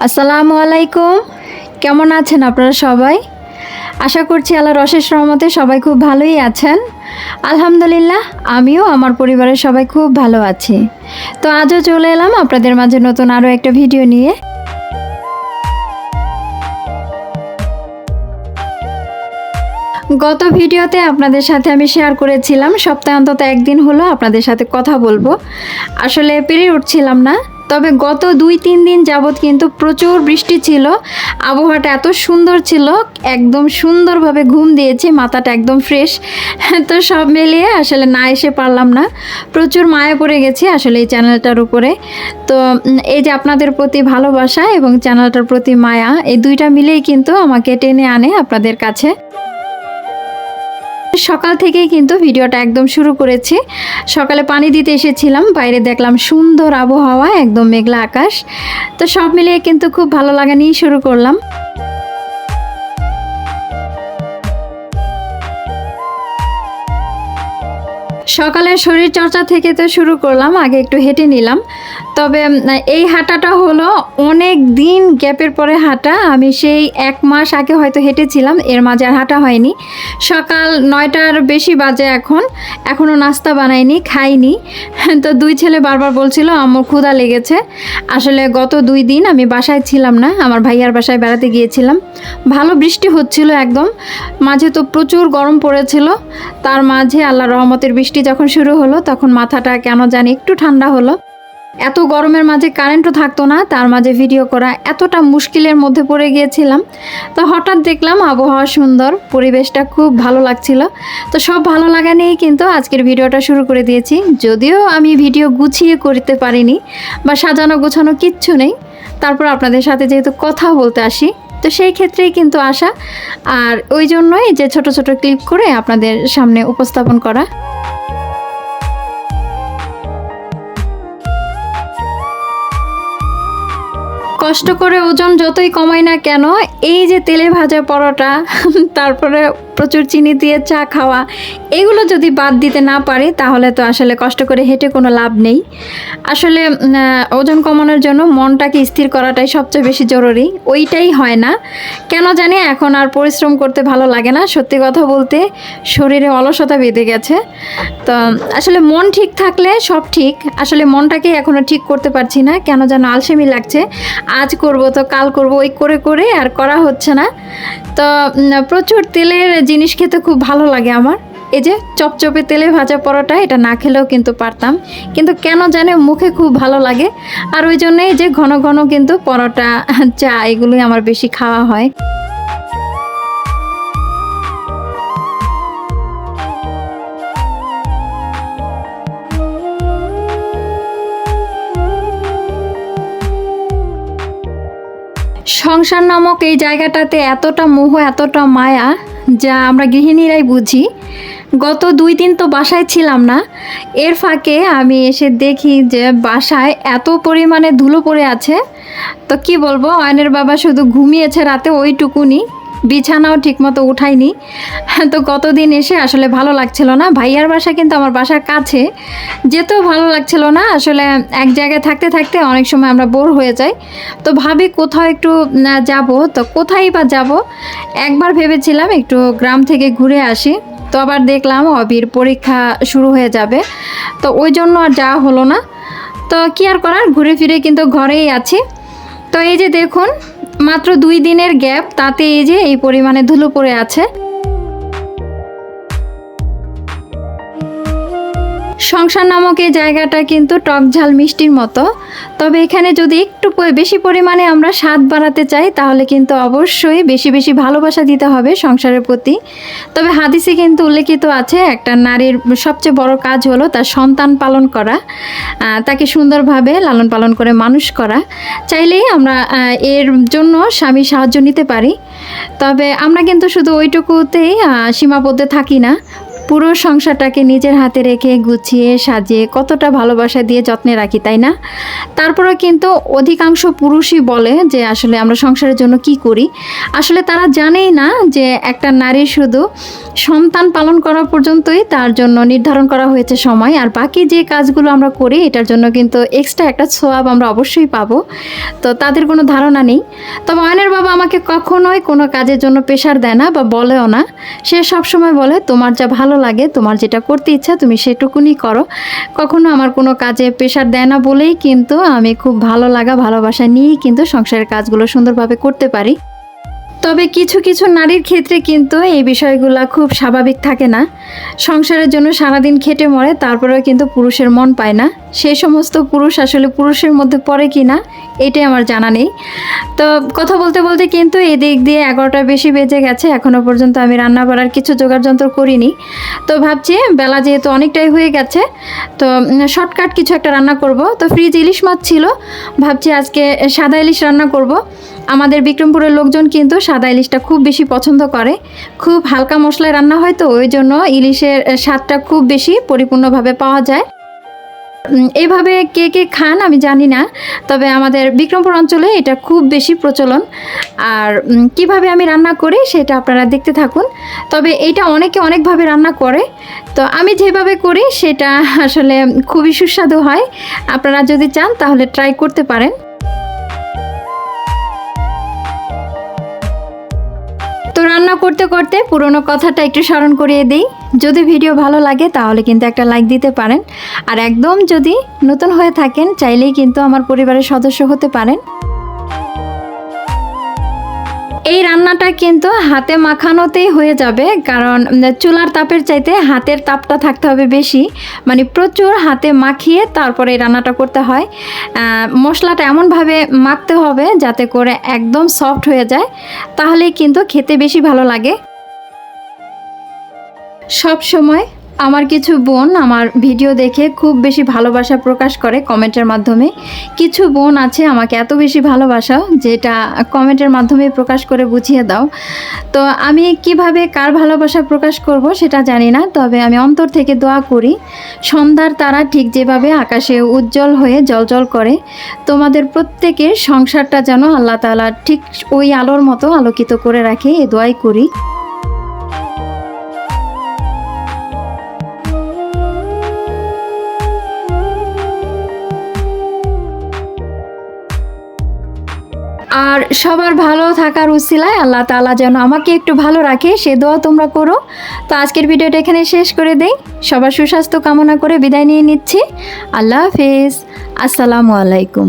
আসসালামু আলাইকুম। কেমন আছেন আপনারা সবাই? আশা করছি আল্লাহর অশেষ রহমতে সবাই খুব ভালোই আছেন। আলহামদুলিল্লাহ, আমিও আমার পরিবারের সবাই খুব ভালো আছি। তো আজও চলে এলাম আপনাদের মাঝে নতুন আরও একটা ভিডিও নিয়ে। গত ভিডিওতে আপনাদের সাথে আমি শেয়ার করেছিলাম সপ্তাহে অন্তত একদিন হলো আপনাদের সাথে কথা বলবো। আসলে পেরে উঠছিলাম না, তবে গত 2-3 দিন যাবৎ কিন্তু প্রচুর বৃষ্টি ছিল। আবহাওয়াটা এত সুন্দর ছিল, একদম সুন্দরভাবে ঘুম দিয়েছি, মাথাটা একদম ফ্রেশ। তো সব মিলিয়ে আসলে না এসে পারলাম না। প্রচুর মায়া পড়ে গেছি আসলে এই চ্যানেলটার উপরে। তো এই যে আপনাদের প্রতি ভালোবাসা এবং চ্যানেলটার প্রতি মায়া, এই দুইটা মিলেই কিন্তু আমাকে টেনে আনে আপনাদের কাছে। সকাল থেকেই কিন্তু ভিডিওটা একদম শুরু করেছি। সকালে পানি দিতে এসেছিলাম, বাইরে দেখলাম সুন্দর আবহাওয়া, একদম মেঘলা আকাশ। তো সব মিলিয়ে কিন্তু খুব ভালো লাগা নিয়েই শুরু করলাম। সকালে শরীর চর্চা থেকে তো শুরু করলাম, আগে একটু হেঁটে নিলাম। তবে এই হাঁটাটা হলো অনেক দিন গ্যাপের পরে হাঁটা। আমি সেই 1 মাস আগে হয়তো হেঁটেছিলাম, এর মাঝে আর হাঁটা হয়নি। সকাল 9টার বেশি বাজে এখনও নাস্তা বানাইনি, খাইনি। তো 2 ছেলে বারবার বলছিল আমার ক্ষুধা লেগেছে। আসলে গত 2 দিন আমি বাসায় ছিলাম না, আমার ভাইয়ার বাসায় বেড়াতে গিয়েছিলাম। ভালো বৃষ্টি হচ্ছিল একদম, মাঝে তো প্রচুর গরম পড়েছিল। তার মাঝে আল্লাহর রহমতের বৃষ্টি যখন শুরু হলো তখন মাথাটা কেন জানি একটু ঠান্ডা হলো। এত গরমের মাঝে কারেন্টও থাকতো না, তার মাঝে ভিডিও করা এতটা মুশকিলের মধ্যে পড়ে গিয়েছিলাম। তো হঠাৎ দেখলাম আবহাওয়া সুন্দর, পরিবেশটা খুব ভালো লাগছিল। তো সব ভালো লাগা নিয়েই কিন্তু আজকের ভিডিওটা শুরু করে দিয়েছি। যদিও আমি ভিডিও গুছিয়ে করতে পারিনি বা সাজানো গোছানো কিচ্ছু নেই, তারপর আপনাদের সাথে যেহেতু কথা বলতে আসি, তো সেই ক্ষেত্রেই কিন্তু আসা। আর ওই জন্যই যে ছোট ছোট ক্লিপ করে আপনাদের সামনে উপস্থাপন করা। কষ্ট করে ওজন যতই কমাই না কেন, এই যে তেলে ভাজা পরোটা, তারপরে প্রচুর চিনি দিয়ে চা খাওয়া, এগুলো যদি বাদ দিতে না পারি তাহলে তো আসলে কষ্ট করে হেঁটে কোনো লাভ নেই। আসলে ওজন কমানোর জন্য মনটাকে স্থির করাটাই সবচেয়ে বেশি জরুরি, ওইটাই হয় না কেন জানি। এখন আর পরিশ্রম করতে ভালো লাগে না, সত্যি কথা বলতে শরীরে অলসতা বেঁধে গেছে। তো আসলে মন ঠিক থাকলে সব ঠিক, আসলে মনটাকে এখনও ঠিক করতে পারছি না, কেন যেন আলসেমি লাগছে। আজ করব তো কাল করব, ওই করে করে আর করা হচ্ছে না। তো প্রচুর তেলের জিনিস খেতে খুব ভালো লাগে আমার। এই যে চপচপে তেলে ভাজা পরোটা, এটা না খেলেও কিন্তু পারতাম, কিন্তু কেন জানে মুখে খুব ভালো লাগে। আর ওই জন্যই যে ঘন ঘন কিন্তু পরোটা, চা এগুলোই আমার বেশি খাওয়া হয়। সংসার নামক এই জায়গাটাতে এতটা মোহ, এতটা মায়া, যা আমরা গৃহিণীরাই বুঝি। গত 2 দিন তো বাসায় ছিলাম না, এর ফাঁকে আমি এসে দেখি যে বাসায় এত পরিমাণে ধুলো পড়ে আছে। তো কি বলবো, অয়নের বাবা শুধু ঘুমিয়েছে রাতে, ওইটুকুনি, বিছানাও ঠিকমতো উঠাইনি। তো গতদিন এসে আসলে ভালো লাগছিল না। ভাইয়ার বাসা কিন্তু আমার বাসার কাছে, যেতেও ভালো লাগছিল না। আসলে এক জায়গায় থাকতে থাকতে অনেক সময় আমরা বোর হয়ে যাই। তো ভাবি কোথাও একটু যাব, তো কোথায় বা যাব। একবার ভেবেছিলাম একটু গ্রাম থেকে ঘুরে আসি, তো আবার দেখলাম অবির পরীক্ষা শুরু হয়ে যাবে, তো ওই জন্য আর যাওয়া হলো না। তো কি আর করার, ঘুরে ফিরে কিন্তু ঘরেই আছি। তো এই যে দেখুন, মাত্র 2 দিনের গ্যাপ, তাতে এই যে এই পরিমাণে ধুলো পড়ে আছে। সংসার নামক এই জায়গাটা কিন্তু টক ঝাল মিষ্টির মতো, তবে এখানে যদি একটু বেশি পরিমাণে আমরা স্বাদ বাড়াতে চাই তাহলে কিন্তু অবশ্যই বেশি বেশি ভালোবাসা দিতে হবে সংসারের প্রতি। তবে হাদিসে কিন্তু উল্লেখিত আছে একটা নারীর সবচেয়ে বড় কাজ হলো তার সন্তান পালন করা, তাকে সুন্দরভাবে লালন পালন করে মানুষ করা। চাইলেই আমরা এর জন্য স্বামীর সাহায্য নিতে পারি, তবে আমরা কিন্তু শুধু ওইটুকুতেই সীমাবদ্ধ থাকি না। পুরো সংসারটাকে নিজের হাতে রেখে গুছিয়ে সাজিয়ে কতটা ভালোবাসা দিয়ে যত্নে রাখি, তাই না? তারপরেও কিন্তু অধিকাংশ পুরুষই বলে যে আসলে আমরা সংসারের জন্য কি করি। আসলে তারা জানেই না যে একটা নারী শুধু সন্তান পালন করা পর্যন্তই তার জন্য নির্ধারণ করা হয়েছে সময়, আর বাকি যে কাজগুলো আমরা করি এটার জন্য কিন্তু এক্সট্রা একটা সোয়াব আমরা অবশ্যই পাবো। তো তাদের কোনো ধারণা নেই। তবে অয়নের বাবা আমাকে কখনোই কোনো কাজের জন্য প্রেশার দেয় না বা বলেও না। সে সবসময় বলে তোমার যা ভালো লাগে, তোমার যেটা করতে ইচ্ছা তুমি সেটুকুনি করো। কখনো আমার কোনো কাজে প্রেশার দেয় না বলেই কিন্তু আমি খুব ভালো লাগা ভালোবাসা নিয়েই কিন্তু সংসারের কাজগুলো সুন্দরভাবে করতে পারি। তবে কিছু কিছু নারীর ক্ষেত্রে কিন্তু এই বিষয়গুলো খুব স্বাভাবিক থাকে না। সংসারের জন্য সারাদিন খেটে মরে, তারপরেও কিন্তু পুরুষের মন পায় না। সেই সমস্ত পুরুষ আসলে পুরুষের মধ্যে পড়ে কি না এটাই আমার জানা নেই। তো কথা বলতে বলতে কিন্তু এদিক দিয়ে 11টা বেশি বেজে গেছে, এখনও পর্যন্ত আমি রান্না বাড়ার কিছু জোগাড়যন্ত্র করিনি। তো ভাবছি বেলা যেহেতু অনেকটাই হয়ে গেছে, তো শর্টকাট কিছু একটা রান্না করব। তো ফ্রিজ ইলিশ মাছ ছিল, ভাবছি আজকে সাদা ইলিশ রান্না করব। আমাদের বিক্রমপুরের লোকজন কিন্তু সাদা ইলিশটা খুব বেশি পছন্দ করে। খুব হালকা মশলায় রান্না হয়, তো ওই জন্য ইলিশের স্বাদটা খুব বেশি পরিপূর্ণভাবে পাওয়া যায়। এইভাবে কে কে খান আমি জানি না, তবে আমাদের বিক্রমপুর অঞ্চলে এটা খুব বেশি প্রচলন। আর কিভাবে আমি রান্না করি সেটা আপনারা দেখতে থাকুন। তবে এটা অনেকে অনেকভাবে রান্না করে, তো আমি যেভাবে করি সেটা আসলে খুবই সুস্বাদু হয়। আপনারা যদি চান তাহলে ট্রাই করতে পারেন। তো রান্না করতে করতে পুরনো কথাটা একটু স্মরণ করিয়ে দিই। যদি ভিডিও ভালো লাগে তাহলে কিন্তু একটা লাইক দিতে পারেন। আর একদম যদি নতুন হয়ে থাকেন চাইলেই কিন্তু আমার পরিবারের সদস্য হতে পারেন। এই রান্নাটা কিন্তু হাতে মাখানোতেই হয়ে যাবে, কারণ চুলার তাপের চাইতে হাতের তাপটা থাকতে হবে বেশি। মানে প্রচুর হাতে মাখিয়ে তারপরে এই রান্নাটা করতে হয়। মশলাটা এমনভাবে মাখতে হবে যাতে করে একদম সফট হয়ে যায়, তাহলেই কিন্তু খেতে বেশি ভালো লাগে। সব সময় আমার কিছু বোন আমার ভিডিও দেখে খুব বেশি ভালোবাসা প্রকাশ করে কমেন্টের মাধ্যমে। কিছু বোন আছে আমাকে এত বেশি ভালোবাসাও যেটা কমেন্টের মাধ্যমে প্রকাশ করে বুঝিয়ে দাও। তো আমি কিভাবে কার ভালোবাসা প্রকাশ করব সেটা জানি না, তবে আমি অন্তর থেকে দোয়া করি সন্ধ্যার তারা ঠিক যেভাবে আকাশে উজ্জ্বল হয়ে জ্বলজ্বল করে, তোমাদের প্রত্যেকের সংসারটা যেন আল্লাহ তাআলা ঠিক ওই আলোর মতো আলোকিত করে রাখে, এ দোয়াই করি। আর সবার ভালো থাকার উসিলায় আল্লাহ তাআলা যেন আমাকে একটু ভালো রাখে সে দোয়া তোমরা করো। তো আজকের ভিডিওটা এখানে শেষ করে দেই। সবার সুস্বাস্থ্য কামনা করে বিদায় নিয়ে নিচ্ছি। আল্লাহ হাফেজ, আসসালামু আলাইকুম।